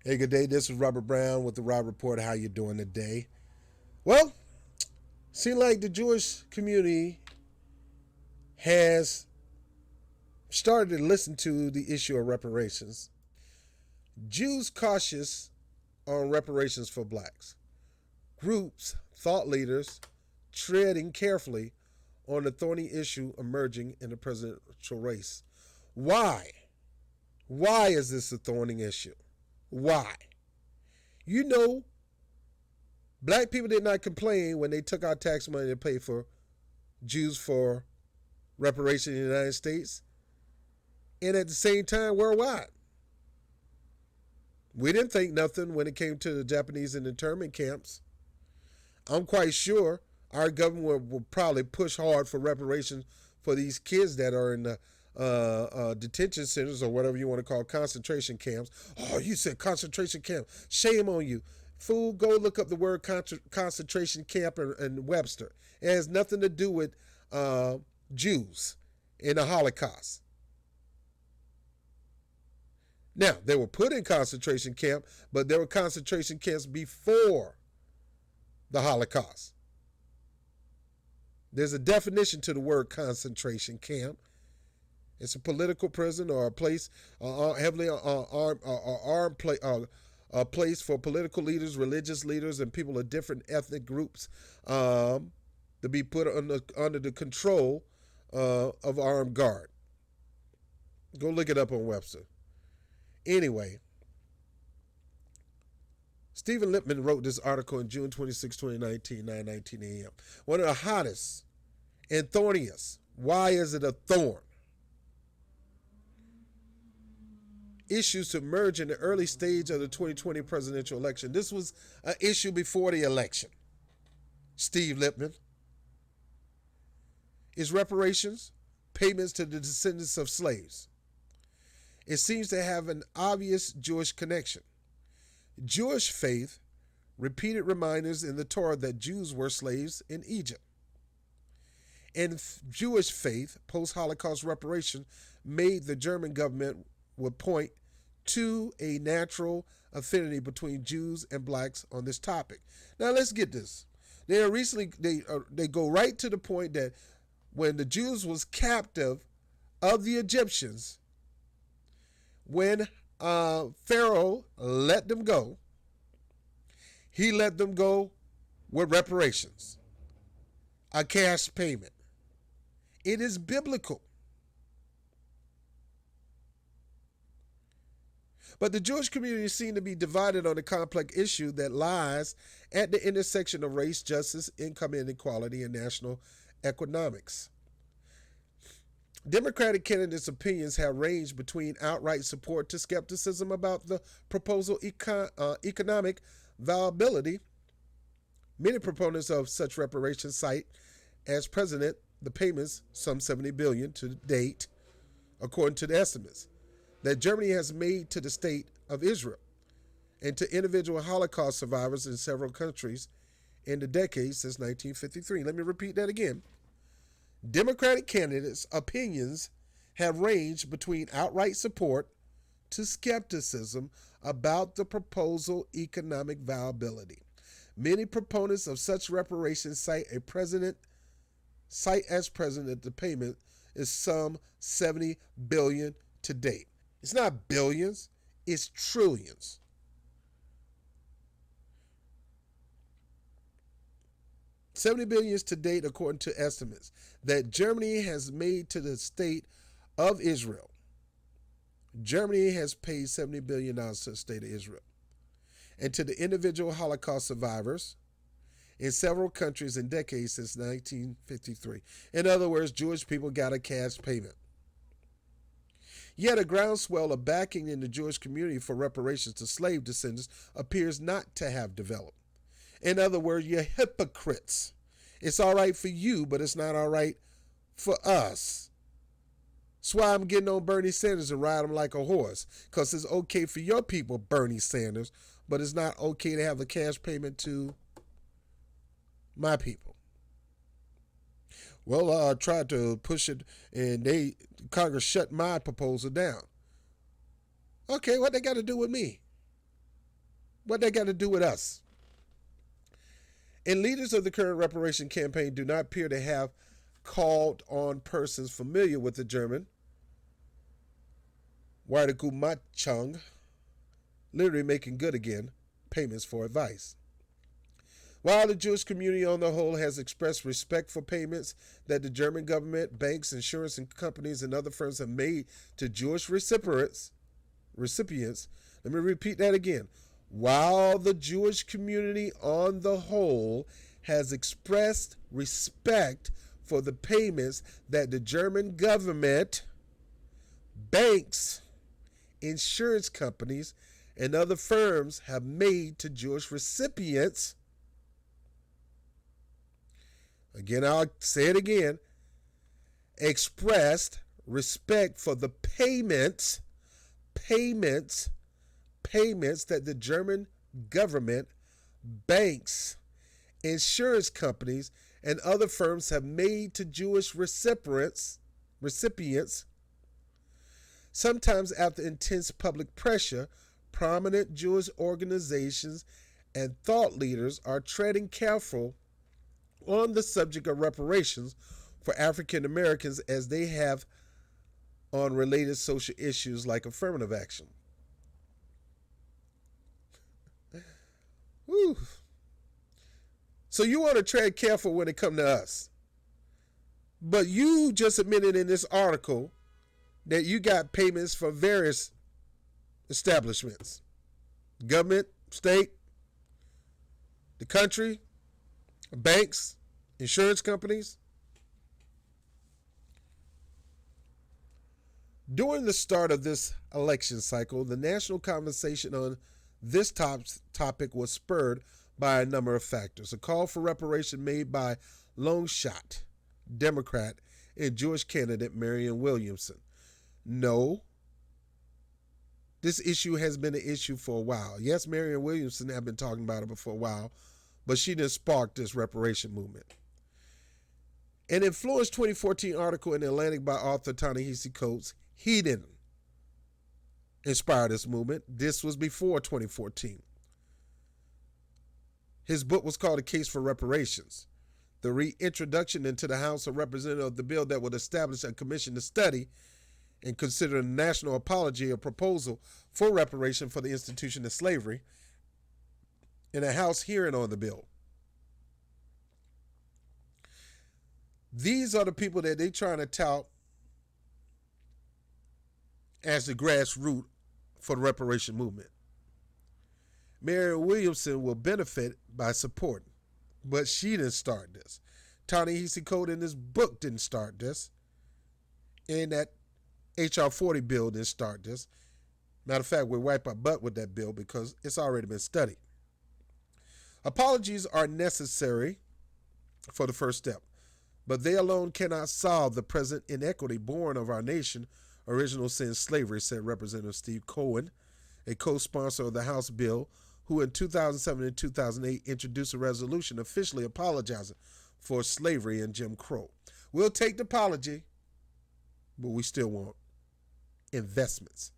Hey, good day. This is Robert Brown with the Rob Report. How you doing today? Well, seems like the Jewish community has started to listen to the issue of reparations. Jews cautious on reparations for blacks. Groups, thought leaders, treading carefully on the thorny issue emerging in the presidential race. Why? Why is this a thorny issue? Why? You know, black people did not complain when they took our tax money to pay for Jews for reparation in the United States, and at the same time worldwide. We didn't think nothing when it came to the Japanese in internment camps. I'm quite sure our government will probably push hard for reparations for these kids that are in the detention centers or whatever you want to call concentration camps. Oh, you said concentration camp. Shame on you. Fool, go look up the word concentration camp in Webster. It has nothing to do with Jews in the Holocaust. Now, they were put in concentration camp, but there were concentration camps before the Holocaust. There's a definition to the word concentration camp. It's a political prison or a place heavily armed place for political leaders, religious leaders, and people of different ethnic groups to be put under the control of armed guard. Go look it up on Webster. Anyway, Stephen Lippmann wrote this article on June 26, 2019, 9:19 a.m. One of the hottest and thorniest. Why is it a thorn? Issues to emerge in the early stage of the 2020 presidential election. This was an issue before the election. Steve Lippmann. Is reparations, payments to the descendants of slaves. It seems to have an obvious Jewish connection. Jewish faith, repeated reminders in the Torah that Jews were slaves in Egypt. And Jewish faith, post-Holocaust reparation, made the German government would point to a natural affinity between Jews and blacks on this topic. Now let's get this. They go right to the point that when the Jews was captive of the Egyptians, when Pharaoh let them go, he let them go with reparations, a cash payment. It is biblical. But the Jewish community seemed to be divided on a complex issue that lies at the intersection of race, justice, income inequality, and national economics. Democratic candidates' opinions have ranged between outright support to skepticism about the proposal economic viability. Many proponents of such reparations cite as precedent the payments, some $70 billion to date, according to the estimates, that Germany has made to the state of Israel and to individual Holocaust survivors in several countries in the decades since 1953. Let me repeat that again. Democratic candidates' opinions have ranged between outright support to skepticism about the proposal economic viability. Many proponents of such reparations cite as precedent the payment is some $70 billion to date. It's not billions, it's trillions. $70 billion to date, according to estimates that Germany has made to the state of Israel. Germany has paid $70 billion to the state of Israel and to the individual Holocaust survivors in several countries in decades since 1953. In other words, Jewish people got a cash payment. Yet a groundswell of backing in the Jewish community for reparations to slave descendants appears not to have developed. In other words, you're hypocrites. It's all right for you, but it's not all right for us. That's why I'm getting on Bernie Sanders and ride him like a horse, because it's okay for your people, Bernie Sanders, but it's not okay to have a cash payment to my people. Well, I tried to push it, and Congress shut my proposal down. Okay, what they got to do with me? What they got to do with us? And leaders of the current reparation campaign do not appear to have called on persons familiar with the German Wiedergutmachung, literally making good again, payments for advice. While the Jewish community on the whole has expressed respect for payments that the German government, banks, insurance and companies, and other firms have made to Jewish recipients, let me repeat that again. While the Jewish community on the whole has expressed respect for the payments that the German government, banks, insurance companies, and other firms have made to Jewish recipients, again, I'll say it again, expressed respect for the payments that the German government, banks, insurance companies, and other firms have made to Jewish recipients, sometimes after intense public pressure, prominent Jewish organizations and thought leaders are treading careful on the subject of reparations for African Americans as they have on related social issues like affirmative action. Whew. So you want to tread careful when it comes to us. But you just admitted in this article that you got payments from various establishments. Government, state, the country, banks, insurance companies. During the start of this election cycle, the national conversation on this topic was spurred by a number of factors. A call for reparation made by long shot Democrat and Jewish candidate Marianne Williamson. No, this issue has been an issue for a while. Yes, Marianne Williamson have been talking about it for a while, but she didn't spark this reparation movement. An Influence 2014 article in The Atlantic by author Ta-Nehisi Coates, he didn't inspire this movement. This was before 2014. His book was called A Case for Reparations, the reintroduction into the House of Representatives of the bill that would establish a commission to study and consider a national apology, a proposal for reparation for the institution of slavery, in a House hearing on the bill. These are the people that they're trying to tout as the grassroots for the reparation movement. Marianne Williamson will benefit by supporting, but she didn't start this. Ta-Nehisi Coates in this book didn't start this. And that H.R. 40 bill didn't start this. Matter of fact, we wipe our butt with that bill because it's already been studied. Apologies are necessary for the first step, but they alone cannot solve the present inequity born of our nation, original sin slavery, said Representative Steve Cohen, a co-sponsor of the House bill, who in 2007 and 2008 introduced a resolution officially apologizing for slavery and Jim Crow. We'll take the apology, but we still want investments.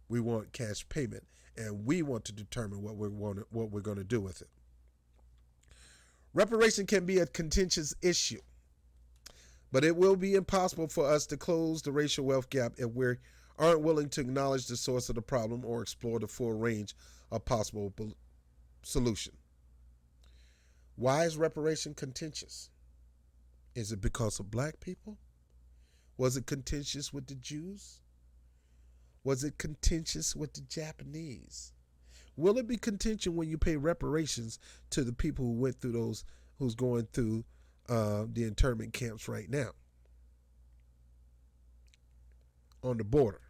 We want cash payment, and we want to determine what we're going to do with it. Reparation can be a contentious issue, but it will be impossible for us to close the racial wealth gap if we aren't willing to acknowledge the source of the problem or explore the full range of possible solution. Why is reparation contentious? Is it because of black people? Was it contentious with the Jews? Was it contentious with the Japanese? Will it be contentious when you pay reparations to the people who went through those, who's going through the internment camps right now on the border?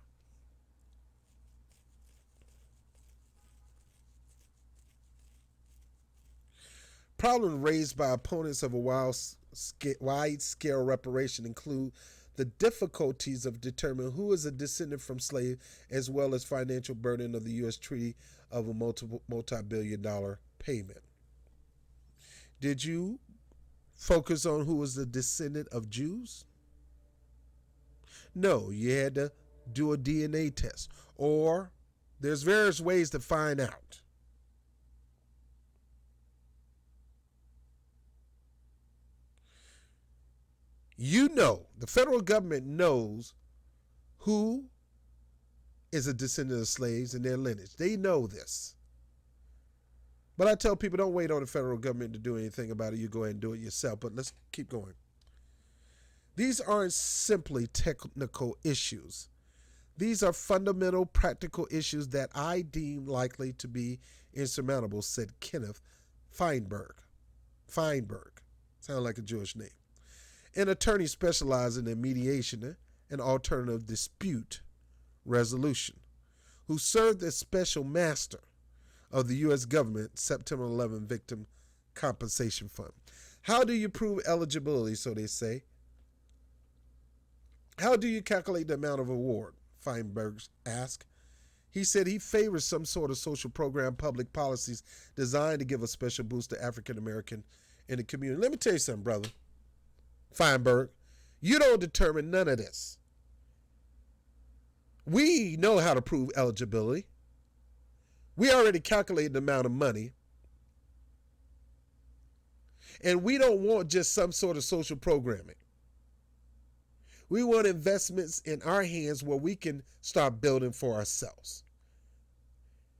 Problems raised by opponents of a wide-scale reparation include the difficulties of determining who is a descendant from slave, as well as financial burden of the U.S. treaty of a multi-billion-dollar payment. Did you focus on who was the descendant of Jews? No, you had to do a DNA test, or there's various ways to find out. The federal government knows who is a descendant of slaves and their lineage. They know this. But I tell people, don't wait on the federal government to do anything about it. You go ahead and do it yourself. But let's keep going. These aren't simply technical issues. These are fundamental practical issues that I deem likely to be insurmountable, said Kenneth Feinberg. Feinberg. Sounds like a Jewish name. An attorney specializing in mediation and alternative dispute resolution, who served as special master of the U.S. government September 11 Victim Compensation Fund. How do you prove eligibility, so they say? How do you calculate the amount of award? Feinberg asked. He said he favors some sort of social program, public policies designed to give a special boost to African American in the community. Let me tell you something, brother Feinberg. You don't determine none of this. We know how to prove eligibility. We already calculated the amount of money. And we don't want just some sort of social programming. We want investments in our hands where we can start building for ourselves.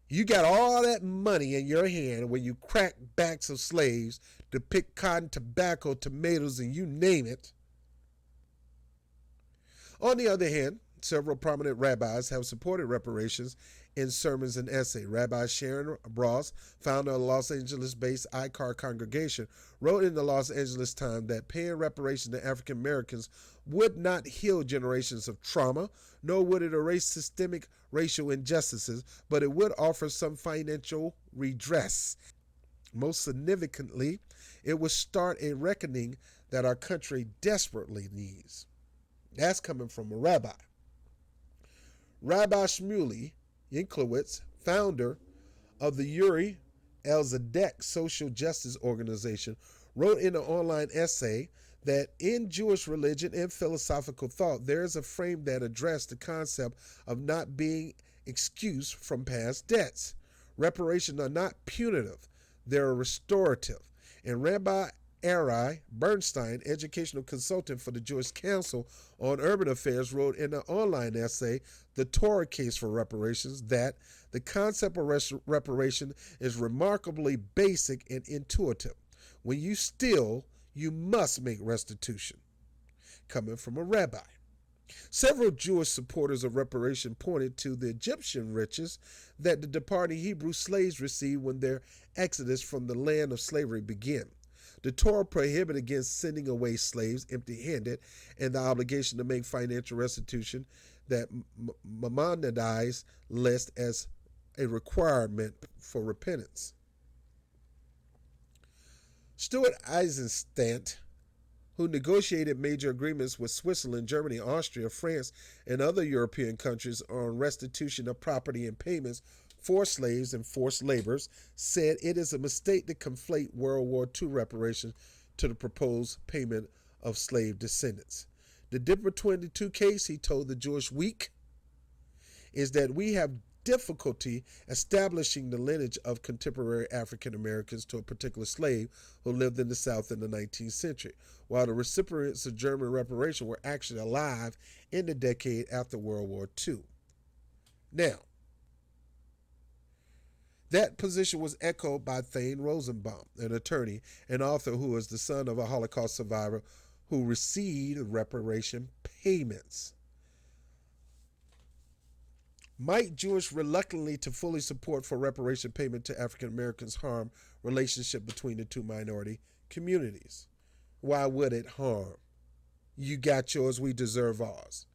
You got all that money in your hand when you crack backs of slaves to pick cotton, tobacco, tomatoes, and you name it. On the other hand, several prominent rabbis have supported reparations in sermons and essays. Rabbi Sharon Bross, founder of the Los Angeles-based ICAR congregation, wrote in the Los Angeles Times that paying reparations to African Americans would not heal generations of trauma, nor would it erase systemic racial injustices, but it would offer some financial redress. Most significantly, it would start a reckoning that our country desperately needs. That's coming from a rabbi. Rabbi Shmuley Yanklowitz, founder of the Uri El-Zadek Social Justice Organization, wrote in an online essay that in Jewish religion and philosophical thought, there is a frame that addressed the concept of not being excused from past debts. Reparations are not punitive, they're restorative. And Rabbi Ari Bernstein, educational consultant for the Jewish Council on Urban Affairs, wrote in an online essay, The Torah Case for Reparations, that the concept of reparation is remarkably basic and intuitive. When you steal, you must make restitution. Coming from a rabbi. Several Jewish supporters of reparation pointed to the Egyptian riches that the departing Hebrew slaves received when their exodus from the land of slavery began. The Torah prohibited against sending away slaves empty-handed, and the obligation to make financial restitution that Maimonides list as a requirement for repentance. Stuart Eisenstadt, who negotiated major agreements with Switzerland, Germany, Austria, France, and other European countries on restitution of property and payments for slaves and forced laborers, said it is a mistake to conflate World War II reparations to the proposed payment of slave descendants. The difference between the two cases, he told the Jewish Week, is that we have difficulty establishing the lineage of contemporary African Americans to a particular slave who lived in the South in the 19th century, while the recipients of German reparation were actually alive in the decade after World War II. Now, that position was echoed by Thane Rosenbaum, an attorney and author who is the son of a Holocaust survivor who received reparation payments. Might Jewish reluctantly to fully support for reparation payment to African Americans harm relationship between the two minority communities? Why would it harm? You got yours, we deserve ours.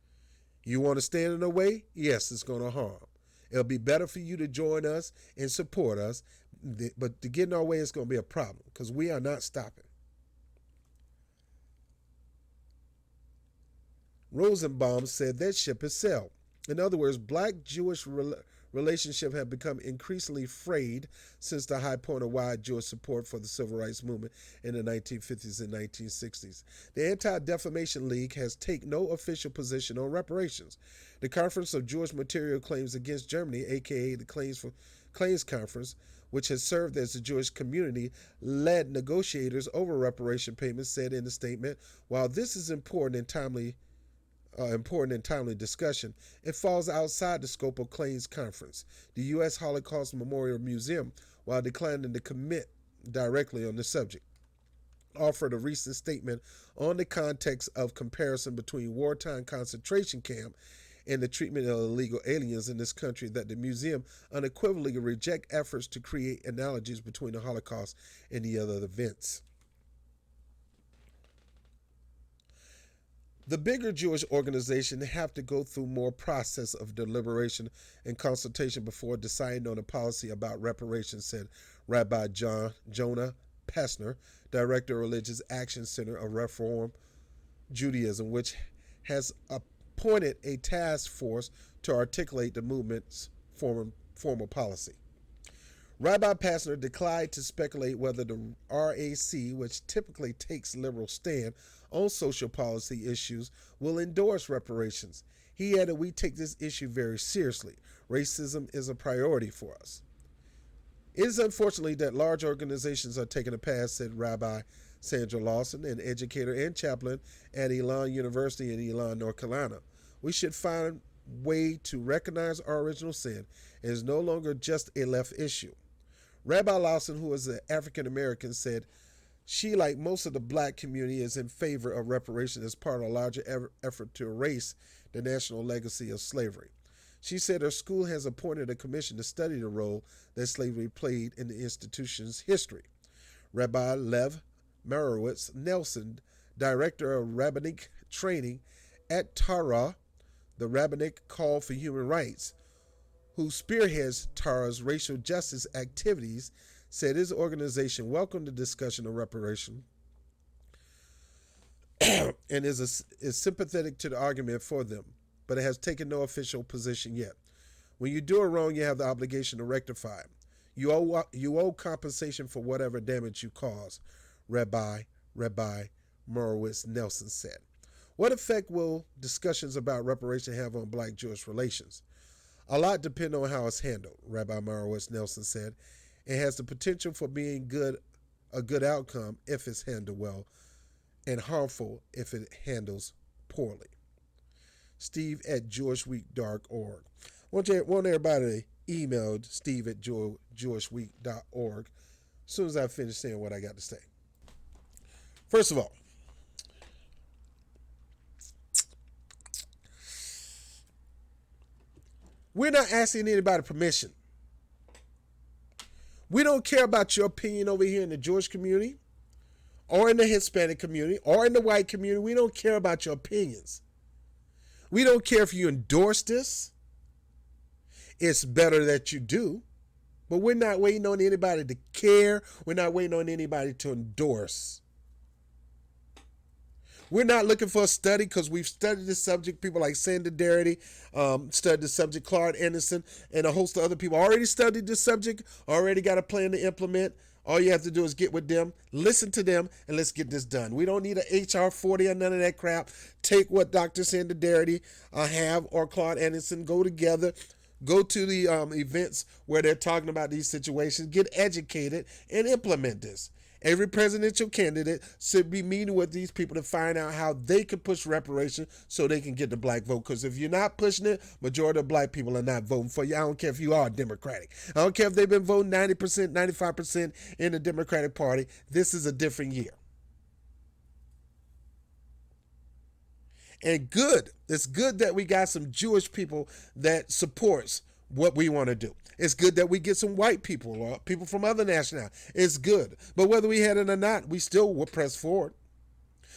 You want to stand in the way? Yes, it's going to harm. It'll be better for you to join us and support us, but to get in our way, it's going to be a problem because we are not stopping. Rosenbaum said that ship has sailed. In other words, black-Jewish relationship have become increasingly frayed since the high point of wide Jewish support for the Civil Rights Movement in the 1950s and 1960s. The Anti-Defamation League has taken no official position on reparations. The Conference of Jewish Material Claims Against Germany, aka the Claims Conference, which has served as the Jewish community-led negotiators over reparation payments, said in a statement, "While this is important and timely discussion, it falls outside the scope of claims conference. The U.S. Holocaust Memorial Museum, while declining to comment directly on the subject, offered a recent statement on the context of comparison between wartime concentration camp and the treatment of illegal aliens in this country that the museum unequivocally reject efforts to create analogies between the Holocaust and the other events." The bigger Jewish organizations have to go through more process of deliberation and consultation before deciding on a policy about reparations, said Rabbi Jonah Pessner, Director of Religious Action Center of Reform Judaism, which has appointed a task force to articulate the movement's formal policy. Rabbi Pessner declined to speculate whether the RAC, which typically takes liberal stand on social policy issues, will endorse reparations. He added, "We take this issue very seriously. Racism is a priority for us." It is unfortunate that large organizations are taking a pass, said Rabbi Sandra Lawson, an educator and chaplain at Elon University in Elon, North Carolina. "We should find a way to recognize our original sin. It is no longer just a left issue." Rabbi Lawson, who is an African American, said she, like most of the black community, is in favor of reparations as part of a larger effort to erase the national legacy of slavery. She said her school has appointed a commission to study the role that slavery played in the institution's history. Rabbi Lev Merowitz Nelson, director of rabbinic training at Tara, the Rabbinic Call for Human Rights, who spearheads Tara's racial justice activities, said his organization welcomed the discussion of reparation and is sympathetic to the argument for them, but it has taken no official position yet. "When you do it wrong, you have the obligation to rectify it. You owe compensation for whatever damage you cause," Rabbi Merowitz Nelson said. "What effect will discussions about reparation have on black-Jewish relations? A lot depends on how it's handled," Rabbi Merowitz Nelson said. "It has the potential for being a good outcome if it's handled well, and harmful if it handles poorly." Steve at jewishweek.org. I want everybody to email Steve at jewishweek.org as soon as I finish saying what I got to say. First of all, we're not asking anybody permission. We don't care about your opinion over here in the Jewish community or in the Hispanic community or in the white community. We don't care about your opinions. We don't care if you endorse this. It's better that you do. But we're not waiting on anybody to care. We're not waiting on anybody to endorse. We're not looking for a study because we've studied this subject. People like Sandra Darity studied the subject. Claude Anderson and a host of other people already studied this subject, already got a plan to implement. All you have to do is get with them, listen to them, and let's get this done. We don't need an HR 40 or none of that crap. Take what Dr. Sandra Darity have or Claude Anderson, go together. Go to the events where they're talking about these situations, get educated, and implement this. Every presidential candidate should be meeting with these people to find out how they can push reparations so they can get the black vote. Because if you're not pushing it, majority of black people are not voting for you. I don't care if you are Democratic. I don't care if they've been voting 90%, 95% in the Democratic Party. This is a different year. And good. It's good that we got some Jewish people that supports what we want to do. It's good that we get some white people or people from other nationalities. It's good. But whether we had it or not, we still will press forward.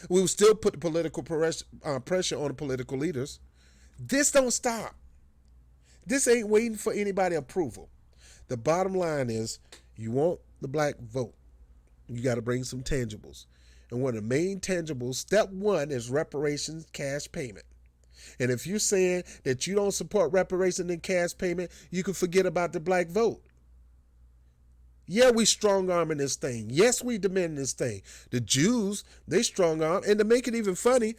We will still put the political pressure on the political leaders. This don't stop. This ain't waiting for anybody approval. The bottom line is you want the black vote. You got to bring some tangibles. And one of the main tangibles, step one, is reparations cash payment. And if you're saying that you don't support reparations and cash payment, you can forget about the black vote. Yeah, we strong-arming this thing. Yes, we demand this thing. The Jews, they strong-arm. And to make it even funny,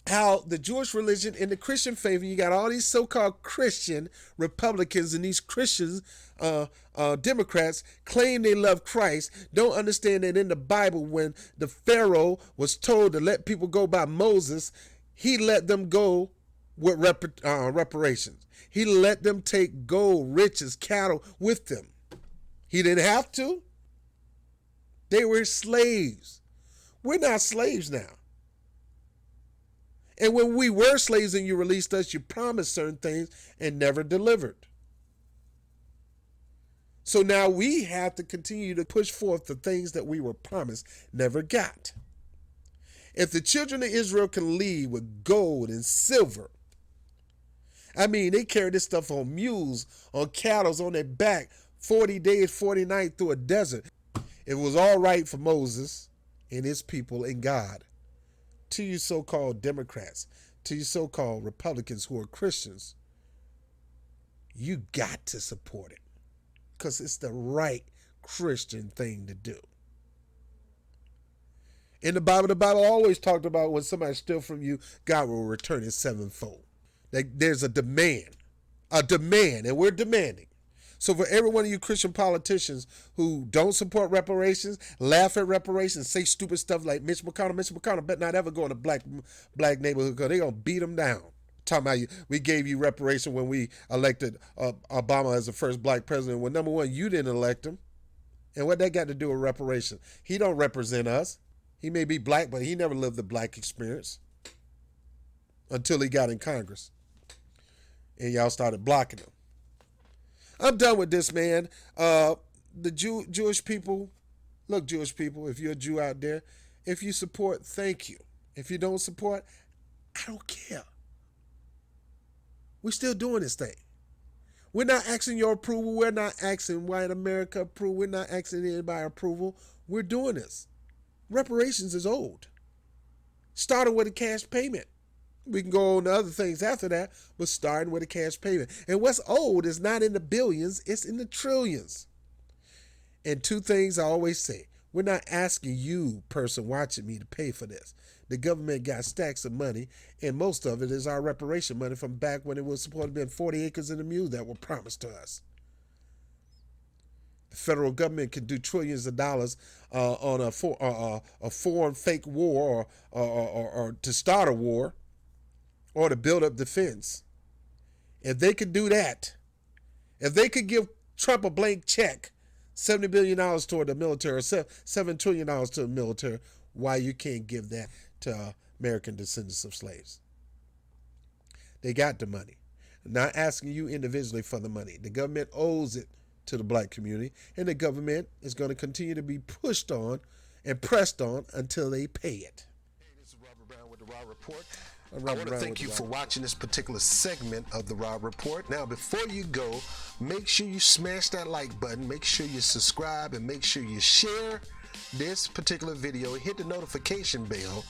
how the Jewish religion and the Christian faith, you got all these so-called Christian Republicans and these Christians Democrats claim they love Christ, don't understand that in the Bible, when the Pharaoh was told to let people go by Moses, he let them go with reparations. He let them take gold, riches, cattle with them. He didn't have to. They were slaves. We're not slaves now. And when we were slaves and you released us, you promised certain things and never delivered. So now we have to continue to push forth the things that we were promised, never got. If the children of Israel can leave with gold and silver, I mean, they carry this stuff on mules, on cattle, on their back, 40 days, 40 nights through a desert. It was all right for Moses and his people and God. To you so-called Democrats, to you so-called Republicans who are Christians, you got to support it because it's the right Christian thing to do. In the Bible always talked about when somebody steals from you, God will return it sevenfold. There's a demand, and we're demanding. So for every one of you Christian politicians who don't support reparations, laugh at reparations, say stupid stuff like Mitch McConnell better not ever go in a black neighborhood because they're going to beat him down. Talking about we gave you reparation when we elected Obama as the first black president. Well, number one, you didn't elect him. And what that got to do with reparations? He don't represent us. He may be black, but he never lived the black experience until he got in Congress. And y'all started blocking him. I'm done with this, man. The Jewish people, look, Jewish people, if you're a Jew out there, if you support, thank you. If you don't support, I don't care. We're still doing this thing. We're not asking your approval. We're not asking white America approval. We're not asking anybody approval. We're doing this. Reparations is old. Starting with a cash payment. We can go on to other things after that, but starting with a cash payment. And what's old is not in the billions, it's in the trillions. And two things I always say. We're not asking you, person watching me, to pay for this. The government got stacks of money, and most of it is our reparation money from back when it was supposed to be 40 acres and a mule that were promised to us. The federal government can do trillions of dollars on a foreign fake war or to start a war, or to build up defense. If they could do that, if they could give Trump a blank check, $70 billion toward the military, or $7 trillion to the military, why you can't give that to American descendants of slaves? They got the money. I'm not asking you individually for the money. The government owes it to the black community, and the government is going to continue to be pushed on and pressed on until they pay it. Hey, this is Robert Brown with the Raw Report. I want to thank you for watching this particular segment of the Raw Report. Now, before you go, make sure you smash that like button, make sure you subscribe, and make sure you share this particular video. Hit the notification bell.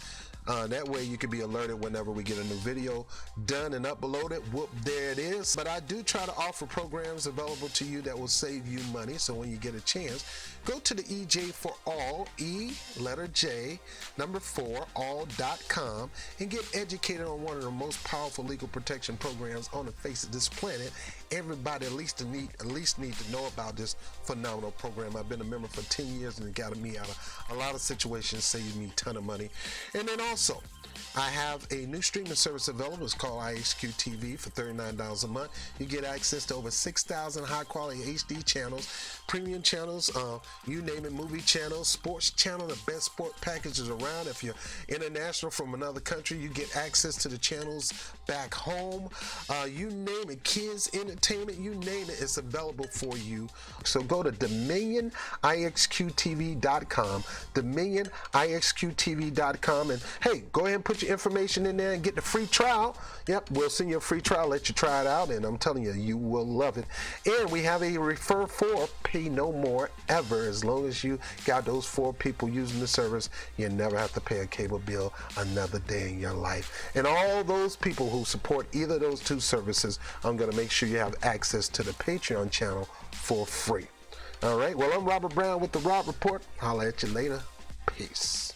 That way you can be alerted whenever we get a new video done and uploaded. Whoop, there it is. But I do try to offer programs available to you that will save you money. So when you get a chance, go to the EJ for All, E, letter J, number 4, all.com, and get educated on one of the most powerful legal protection programs on the face of this planet. Everybody at least need to know about this phenomenal program. I've been a member for 10 years and it got me out of a lot of situations, saved me a ton of money. And then also, I have a new streaming service available. It's called IXQ TV for $39 a month. You get access to over 6,000 high-quality HD channels, premium channels, you name it, movie channels, sports channel, the best sport packages around. If you're international from another country, you get access to the channels back home. You name it, kids, entertainment, you name it, it's available for you. So go to DominionIXQTV.com, DominionIXQTV.com, and hey, go ahead and put your information in there and get the free trial. Yep, we'll send you a free trial, let you try it out, and I'm telling you, you will love it. And we have a refer for, pay no more ever. As long as you got those 4 people using the service, you never have to pay a cable bill another day in your life. And all those people who support either of those 2 services, I'm going to make sure you have access to the Patreon channel for free. All right, well, I'm Robert Brown with the Raw Report. Holla at you later. Peace.